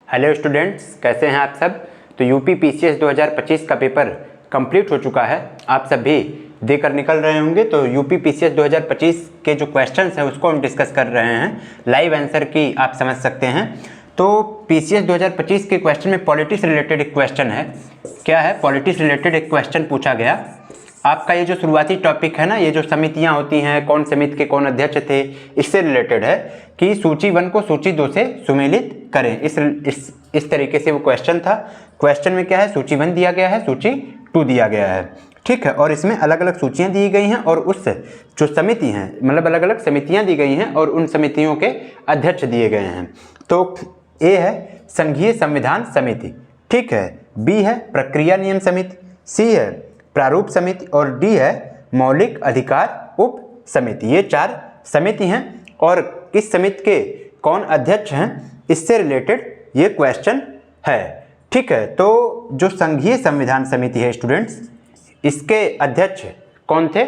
Hello students, कैसे हैं आप सब। तो यूपी पीसीएस 2025 का पेपर कंप्लीट हो चुका है। आप सब भी देकर निकल रहे होंगे। तो यूपी पीसीएस 2025 के जो क्वेश्चंस हैं उसको हम डिस्कस कर रहे हैं। लाइव आंसर की आप समझ सकते हैं। तो पीसीएस 2025 के क्वेश्चन में पॉलिटिक्स रिलेटेड एक क्वेश्चन है। क्या है? पॉलिटिक्स रिलेटेड एक क्वेश्चन पूछा गया। आपका ये जो शुरुआती टॉपिक है ना, ये जो समितियां होती हैं, कौन समिति के कौन अध्यक्ष थे, इससे रिलेटेड है कि सूची 1 को सूची 2 से सुमेलित करें। इस तरीके से वो क्वेश्चन था। क्वेश्चन में क्या है, सूची 1 दिया गया है, सूची 2 दिया गया है, ठीक है। और इसमें अलग अलग सूचियां दी गई हैं और उस जो समिति हैं, मतलब अलग अलग समितियां दी गई हैं और उन समितियों के अध्यक्ष दिए गए हैं। तो ए है संघीय संविधान समिति, ठीक है। बी है प्रक्रिया नियम समिति, सी है प्रारूप समिति और डी है मौलिक अधिकार उप समिति। ये 4 समिति हैं और किस समिति के कौन अध्यक्ष हैं, इससे रिलेटेड ये क्वेश्चन है, ठीक है। तो जो संघीय संविधान समिति है स्टूडेंट्स, इसके अध्यक्ष कौन थे?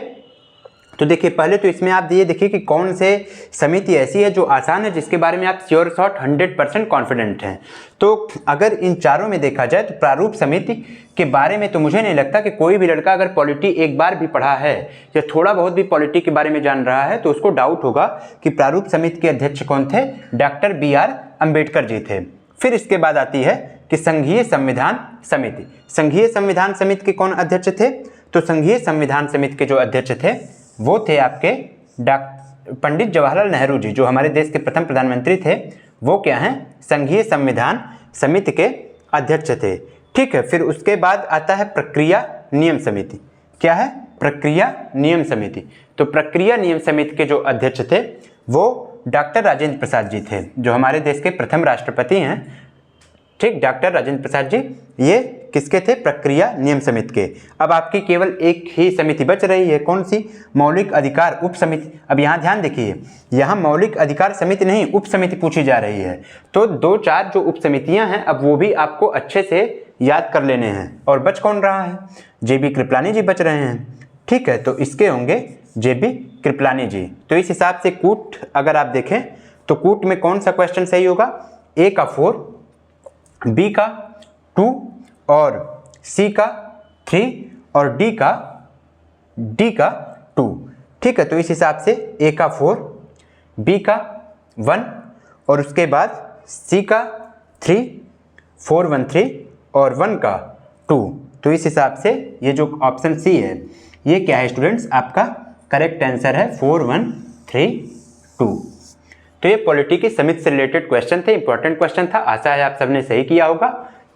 तो देखिए, पहले तो इसमें आप ये देखिए कि कौन से समिति ऐसी है जो आसान है, जिसके बारे में आप श्योर शॉट 100% कॉन्फिडेंट हैं। तो अगर इन चारों में देखा जाए तो प्रारूप समिति के बारे में तो मुझे नहीं लगता कि कोई भी लड़का अगर पॉलिटी एक बार भी पढ़ा है या थोड़ा बहुत भी पॉलिटी के बारे में जान रहा है तो उसको डाउट होगा कि प्रारूप समिति के अध्यक्ष कौन थे। डॉक्टर BR अम्बेडकर जी थे। फिर इसके बाद आती है कि संघीय संविधान समिति। संघीय संविधान समिति के कौन अध्यक्ष थे? तो संघीय संविधान समिति के जो अध्यक्ष थे वो थे आपके पंडित जवाहरलाल नेहरू जी, जो हमारे देश के प्रथम प्रधानमंत्री थे। वो क्या हैं? संघीय संविधान समिति के अध्यक्ष थे, ठीक है। फिर उसके बाद आता है प्रक्रिया नियम समिति। क्या है? प्रक्रिया नियम समिति। तो प्रक्रिया नियम समिति के जो अध्यक्ष थे वो डॉक्टर राजेंद्र प्रसाद जी थे, जो हमारे देश के प्रथम राष्ट्रपति हैं, ठीक। डॉक्टर राजेंद्र प्रसाद जी ये किसके थे? प्रक्रिया नियम समिति के। अब आपकी केवल एक ही समिति बच रही है, कौन सी? मौलिक अधिकार उप समिति। अब यहाँ ध्यान देखिए, यहाँ मौलिक अधिकार समिति नहीं, उप समिति पूछी जा रही है। तो 2-4 जो उप समितियाँ हैं, अब वो भी आपको अच्छे से याद कर लेने हैं। और बच कौन रहा है? JB कृपलानी जी बच रहे हैं, ठीक है। तो इसके होंगे JB कृपलानी जी। तो इस हिसाब से कूट अगर आप देखें तो कूट में कौन सा क्वेश्चन सही होगा? A का 4, B का 2 और C का 3 और D का 2, ठीक है। तो इस हिसाब से A का 4, B का 1 और उसके बाद C का 3, 4 1 3 और 1 का 2। तो इस हिसाब से ये जो ऑप्शन C है ये क्या है स्टूडेंट्स? आपका करेक्ट आंसर है 4 1 3 2। तो ये पॉलिटी की समिति से रिलेटेड क्वेश्चन थे, इंपॉर्टेंट क्वेश्चन था। आशा है आप सबने सही किया होगा।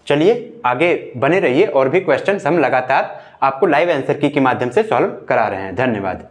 चलिए आगे बने रहिए, और भी क्वेश्चन हम लगातार आपको लाइव आंसर की के माध्यम से सॉल्व करा रहे हैं। धन्यवाद।